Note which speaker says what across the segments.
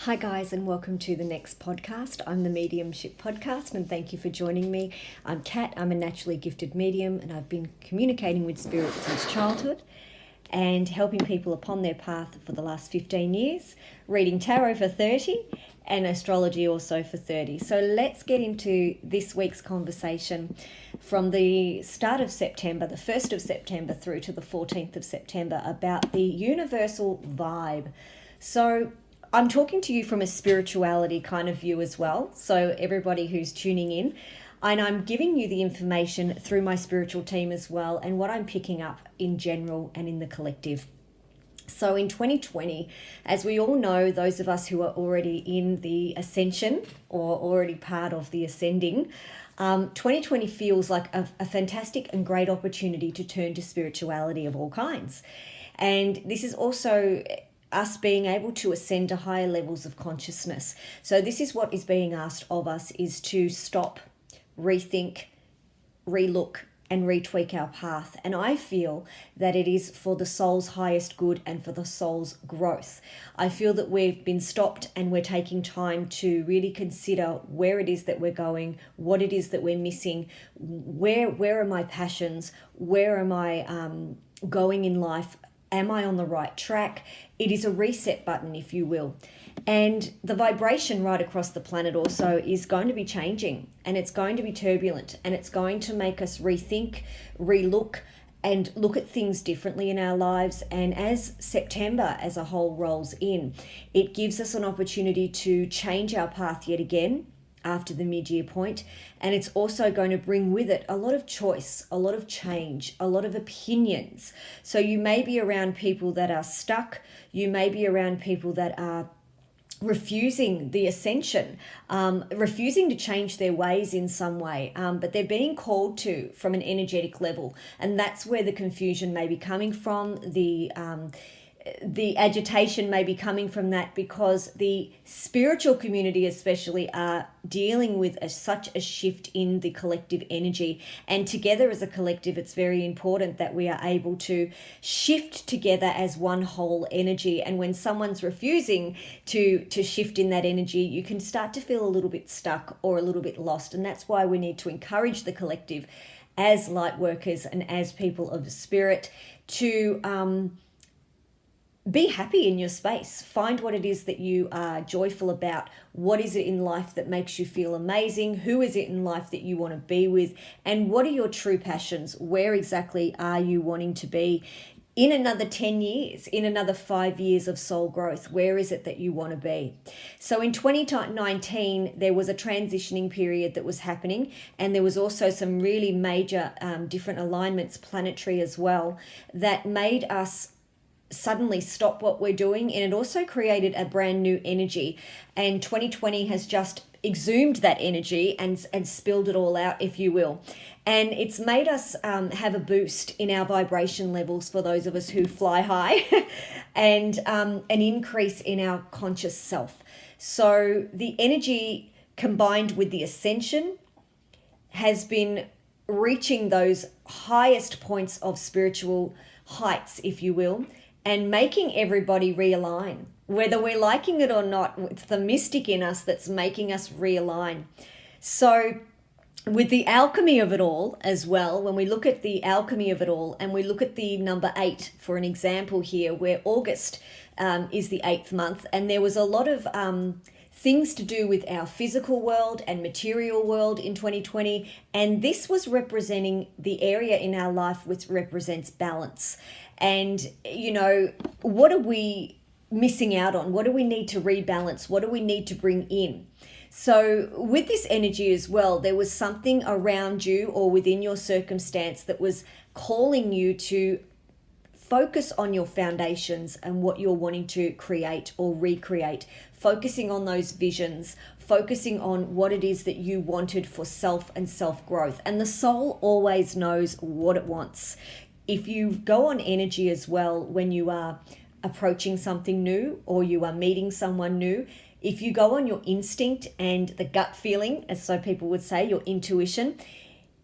Speaker 1: Hi guys, and welcome to the next podcast. I'm the Mediumship Podcast, and thank you for joining me. I'm Kat. I'm a naturally gifted medium, and I've been communicating with spirit since childhood and helping people upon their path for the last 15 years, reading tarot for 30 and astrology also for 30. So let's get into this week's conversation from the start of September, the 1st of September through to the 14th of September, about the universal vibe. So I'm talking to you from a spirituality kind of view as well. So everybody who's tuning in, and I'm giving you the information through my spiritual team as well, and what I'm picking up in general and in the collective. So in 2020, as we all know, those of us who are already in the ascension or already part of the ascending, 2020 feels like a fantastic and great opportunity to turn to spirituality of all kinds. And this is also us being able to ascend to higher levels of consciousness. So this is what is being asked of us, is to stop, rethink, relook, and retweak our path. And I feel that it is for the soul's highest good and for the soul's growth. I feel that we've been stopped and we're taking time to really consider where it is that we're going, what it is that we're missing, where are my passions, where am I going in life, am I on the right track? It is a reset button, if you will. And the vibration right across the planet also is going to be changing, and it's going to be turbulent, and it's going to make us rethink, relook, and look at things differently in our lives. And as September as a whole rolls in, it gives us an opportunity to change our path yet again after the mid-year point. And it's also going to bring with it a lot of choice, a lot of change, a lot of opinions. So you may be around people that are stuck. You may be around people that are refusing the ascension, refusing to change their ways in some way, but they're being called to from an energetic level. And that's where the confusion may be coming from, the agitation may be coming from that, because the spiritual community especially are dealing with such a shift in the collective energy. And together as a collective, it's very important that we are able to shift together as one whole energy. And when someone's refusing to shift in that energy, you can start to feel a little bit stuck or a little bit lost. And that's why we need to encourage the collective as light workers and as people of spirit to be happy in your space. Find what it is that you are joyful about. What is it in life that makes you feel amazing? Who is it in life that you want to be with? And what are your true passions? Where exactly are you wanting to be in another 10 years, in another 5 years of soul growth? Where is it that you want to be? So in 2019, there was a transitioning period that was happening, and there was also some really major different alignments, planetary as well, that made us suddenly stop what we're doing. And it also created a brand new energy, and 2020 has just exhumed that energy and spilled it all out, if you will. And it's made us have a boost in our vibration levels for those of us who fly high and an increase in our conscious self. So the energy combined with the ascension has been reaching those highest points of spiritual heights, if you will, and making everybody realign. Whether we're liking it or not, it's the mystic in us that's making us realign. So with the alchemy of it all as well, when we look at the alchemy of it all and we look at the number 8, for an example here, where August is the 8th month, and there was a lot of things to do with our physical world and material world in 2020. And this was representing the area in our life which represents balance. And, you know, what are we missing out on? What do we need to rebalance? What do we need to bring in? So with this energy as well, there was something around you or within your circumstance that was calling you to focus on your foundations and what you're wanting to create or recreate, focusing on those visions, focusing on what it is that you wanted for self and self-growth. And the soul always knows what it wants. If you go on energy as well, when you are approaching something new or you are meeting someone new, if you go on your instinct and the gut feeling, as so people would say, your intuition,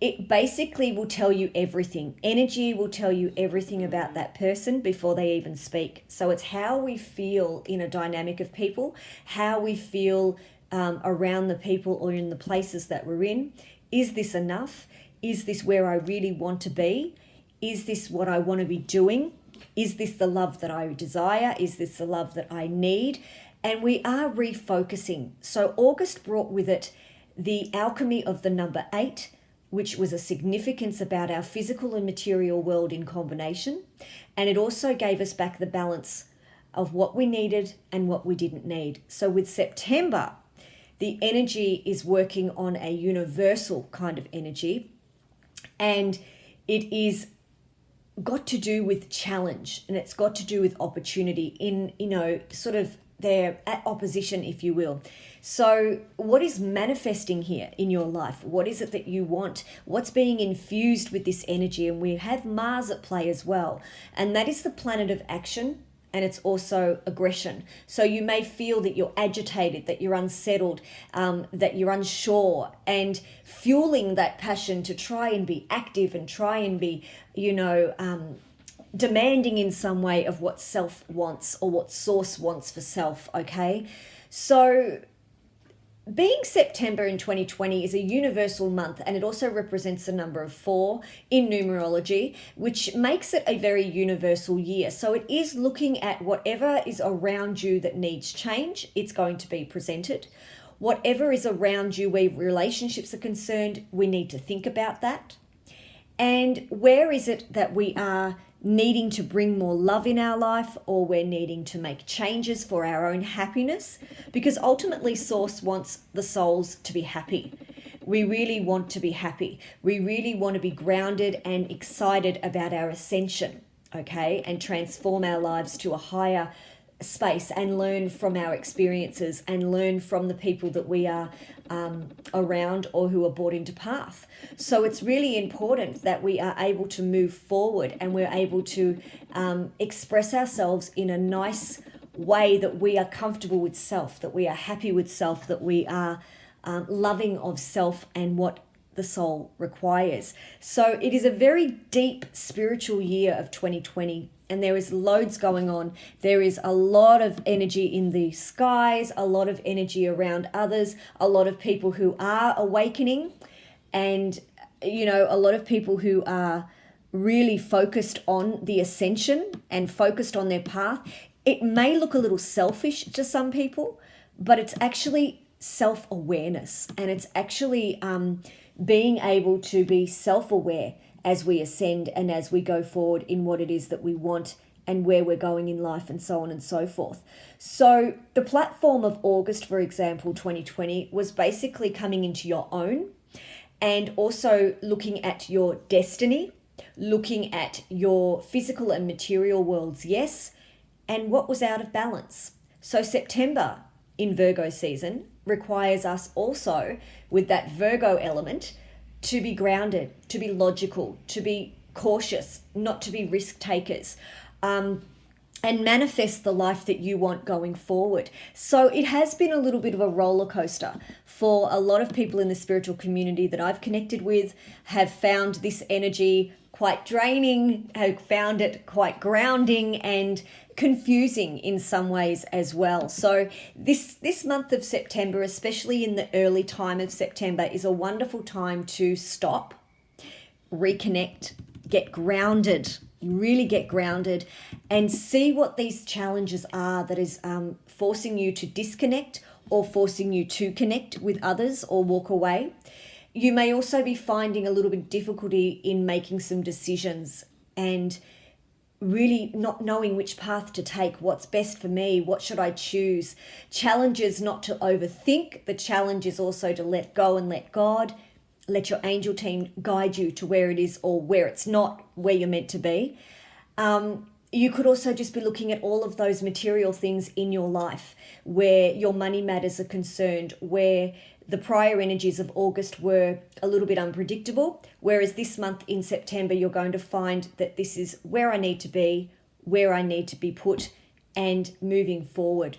Speaker 1: it basically will tell you everything. Energy will tell you everything about that person before they even speak. So it's how we feel in a dynamic of people, how we feel around the people or in the places that we're in. Is this enough? Is this where I really want to be? Is this what I want to be doing? Is this the love that I desire? Is this the love that I need? And we are refocusing. So August brought with it the alchemy of the number 8, which was a significance about our physical and material world in combination. And it also gave us back the balance of what we needed and what we didn't need. So with September, the energy is working on a universal kind of energy, and it is got to do with challenge, and it's got to do with opportunity in, sort of they're at opposition, if you will. So what is manifesting here in your life? What is it that you want? What's being infused with this energy? And we have Mars at play as well. And that is the planet of action, and it's also aggression. So you may feel that you're agitated, that you're unsettled, that you're unsure, and fueling that passion to try and be active and try and be, demanding in some way of what self wants or what source wants for self, okay? So being September in 2020 is a universal month, and it also represents the number of 4 in numerology, which makes it a very universal year. So it is looking at whatever is around you that needs change, it's going to be presented. Whatever is around you where relationships are concerned, we need to think about that. And where is it that we are needing to bring more love in our life, or we're needing to make changes for our own happiness? Because ultimately Source wants the souls to be happy. We really want to be happy. We really want to be grounded and excited about our ascension, okay? And transform our lives to a higher space and learn from our experiences and learn from the people that we are around or who are brought into path. So it's really important that we are able to move forward and we're able to express ourselves in a nice way, that we are comfortable with self, that we are happy with self, that we are loving of self and what the soul requires. So it is a very deep spiritual year of 2020, and there is loads going on. There is a lot of energy in the skies, a lot of energy around others, a lot of people who are awakening, and a lot of people who are really focused on the ascension and focused on their path. It may look a little selfish to some people, but it's actually self-awareness, and it's actually being able to be self-aware as we ascend and as we go forward in what it is that we want and where we're going in life and so on and so forth. So the platform of August, for example, 2020, was basically coming into your own and also looking at your destiny, looking at your physical and material worlds, yes, and what was out of balance. So September in Virgo season requires us also, with that Virgo element, to be grounded, to be logical, to be cautious, not to be risk takers, and manifest the life that you want going forward. So it has been a little bit of a roller coaster for a lot of people in the spiritual community that I've connected with, have found this energy quite draining, have found it quite grounding and confusing in some ways as well. So this month of September, especially in the early time of September, is a wonderful time to stop, reconnect, get grounded, really get grounded, and see what these challenges are that is forcing you to disconnect or forcing you to connect with others or walk away. You may also be finding a little bit of difficulty in making some decisions and really not knowing which path to take, what's best for me, what should I choose. Challenges not to overthink. The challenge is also to let go and let God, let your angel team guide you to where it is or where it's not where you're meant to be. You could also just be looking at all of those material things in your life where your money matters are concerned, where the prior energies of August were a little bit unpredictable, whereas this month in September, you're going to find that this is where I need to be, where I need to be put, and moving forward.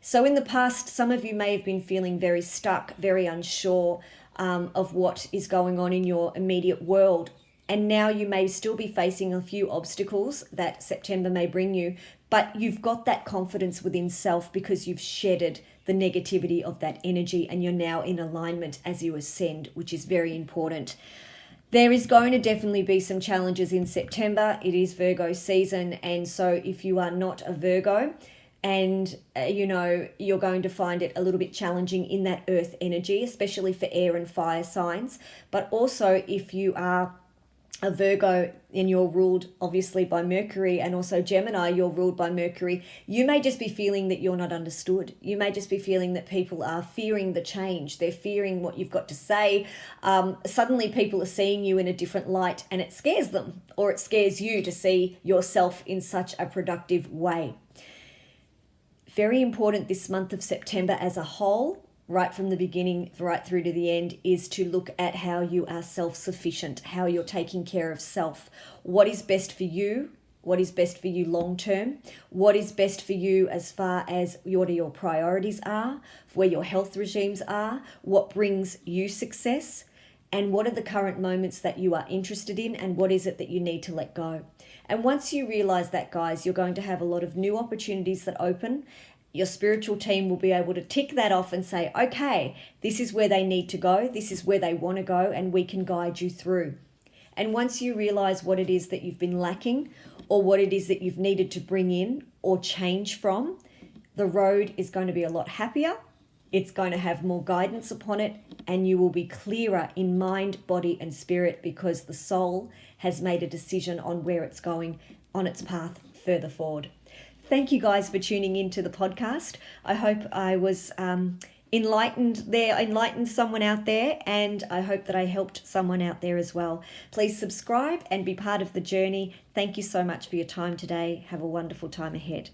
Speaker 1: So in the past, some of you may have been feeling very stuck, very unsure, of what is going on in your immediate world. And now you may still be facing a few obstacles that September may bring you, but you've got that confidence within self because you've shedded the negativity of that energy and you're now in alignment as you ascend, which is very important. There is going to definitely be some challenges in September. It is Virgo season, and so if you are not a Virgo, and you're going to find it a little bit challenging in that earth energy, especially for air and fire signs. But also if you are a Virgo and you're ruled obviously by Mercury, and also Gemini, you're ruled by Mercury, you may just be feeling that you're not understood. You may just be feeling that people are fearing the change. They're fearing what you've got to say. Suddenly people are seeing you in a different light and it scares them, or it scares you to see yourself in such a productive way. Very important this month of September as a whole, right from the beginning right through to the end, is to look at how you are self-sufficient, how you're taking care of self. What is best for you? What is best for you long term? What is best for you as far as what your priorities are, where your health regimes are, what brings you success, and what are the current moments that you are interested in, and what is it that you need to let go. And once you realize that, guys, you're going to have a lot of new opportunities that open. Your spiritual team will be able to tick that off and say, okay, this is where they need to go, this is where they want to go, and we can guide you through. And once you realize what it is that you've been lacking, or what it is that you've needed to bring in or change from, the road is going to be a lot happier. It's going to have more guidance upon it, and you will be clearer in mind, body, and spirit, because the soul has made a decision on where it's going on its path further forward. Thank you guys for tuning into the podcast. I hope I was enlightened someone out there, and I hope that I helped someone out there as well. Please subscribe and be part of the journey. Thank you so much for your time today. Have a wonderful time ahead.